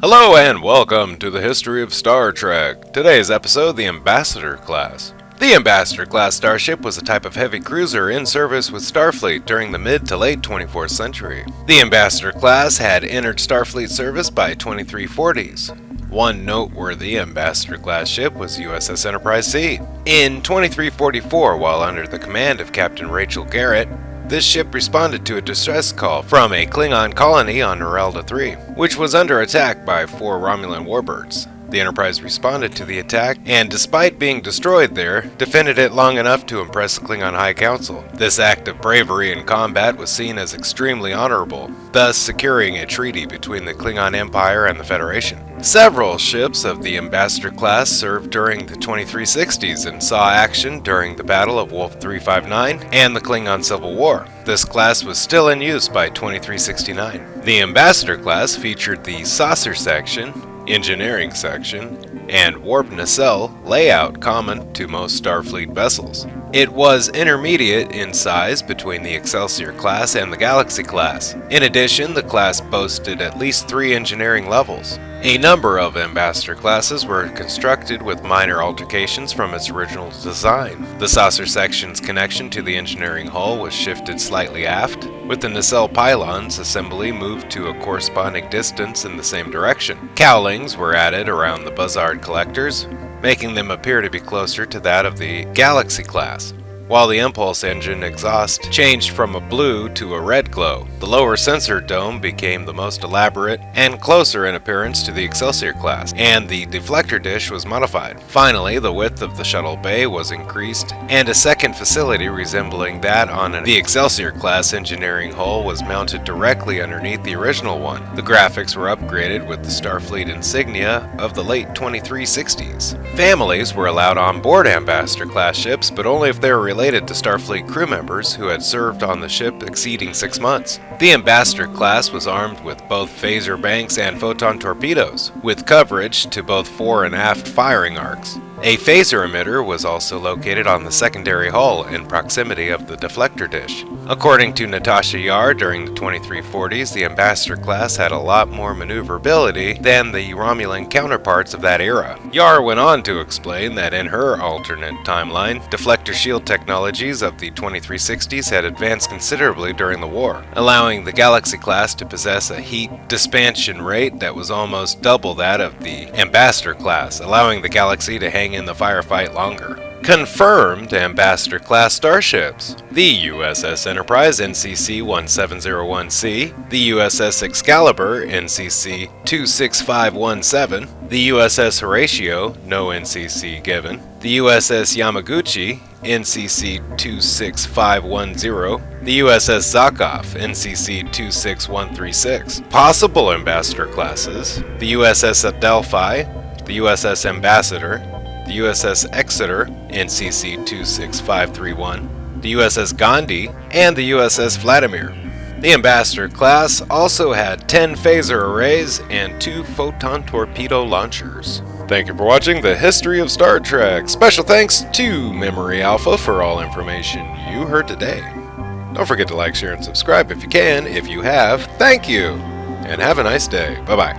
Hello and welcome to the history of Star Trek. Today's episode, the Ambassador class. The Ambassador class starship was a type of heavy cruiser in service with Starfleet during the mid to late 24th century. The Ambassador class had entered Starfleet service by 2340s. One noteworthy Ambassador class ship was USS Enterprise C. In 2344, while under the command of Captain Rachel Garrett, this ship responded to a distress call from a Klingon colony on Narelda 3, which was under attack by 4 Romulan warbirds. The Enterprise responded to the attack, and despite being destroyed there, defended it long enough to impress the Klingon High Council. This act of bravery in combat was seen as extremely honorable, thus securing a treaty between the Klingon Empire and the Federation. Several ships of the Ambassador class served during the 2360s and saw action during the Battle of Wolf 359 and the Klingon Civil War. This class was still in use by 2369. The Ambassador class featured the Saucer section, Engineering section, and Warp Nacelle layout common to most Starfleet vessels. It was intermediate in size between the Excelsior class and the Galaxy class. In addition, the class boasted at least 3 engineering levels. A number of Ambassador classes were constructed with minor altercations from its original design. The Saucer section's connection to the engineering hull was shifted slightly aft, with the nacelle pylons assembly moved to a corresponding distance in the same direction. Cowlings were added around the Buzzard collectors, making them appear to be closer to that of the Galaxy class, while the impulse engine exhaust changed from a blue to a red glow. The lower sensor dome became the most elaborate and closer in appearance to the Excelsior class, and the deflector dish was modified. Finally, the width of the shuttle bay was increased, and a second facility resembling that on the Excelsior class engineering hull was mounted directly underneath the original one. The graphics were upgraded with the Starfleet insignia of the late 2360s. Families were allowed on board Ambassador class ships, but only if they were related to Starfleet crew members who had served on the ship exceeding 6 months. The Ambassador class was armed with both phaser banks and photon torpedoes, with coverage to both fore and aft firing arcs. A phaser emitter was also located on the secondary hull in proximity of the deflector dish. According to Natasha Yar, during the 2340s, the Ambassador class had a lot more maneuverability than the Romulan counterparts of that era. Yar went on to explain that in her alternate timeline, deflector shield technologies of the 2360s had advanced considerably during the war, allowing the Galaxy class to possess a heat dispersion rate that was almost double that of the Ambassador class, allowing the Galaxy to hang in the firefight longer. Confirmed Ambassador-class starships: the USS Enterprise NCC-1701C, the USS Excalibur NCC-26517, the USS Horatio, no NCC given, the USS Yamaguchi NCC-26510, the USS Zakov NCC-26136. Possible Ambassador classes: the USS Adelphi, the USS Ambassador, the USS Exeter NCC-26531, the USS Gandhi, and the USS Vladimir. The Ambassador class also had 10 phaser arrays and 2 photon torpedo launchers. Thank you for watching the History of Star Trek. Special thanks to Memory Alpha for all information you heard today. Don't forget to like, share, and subscribe if you can. If you have, thank you, and have a nice day. Bye-bye.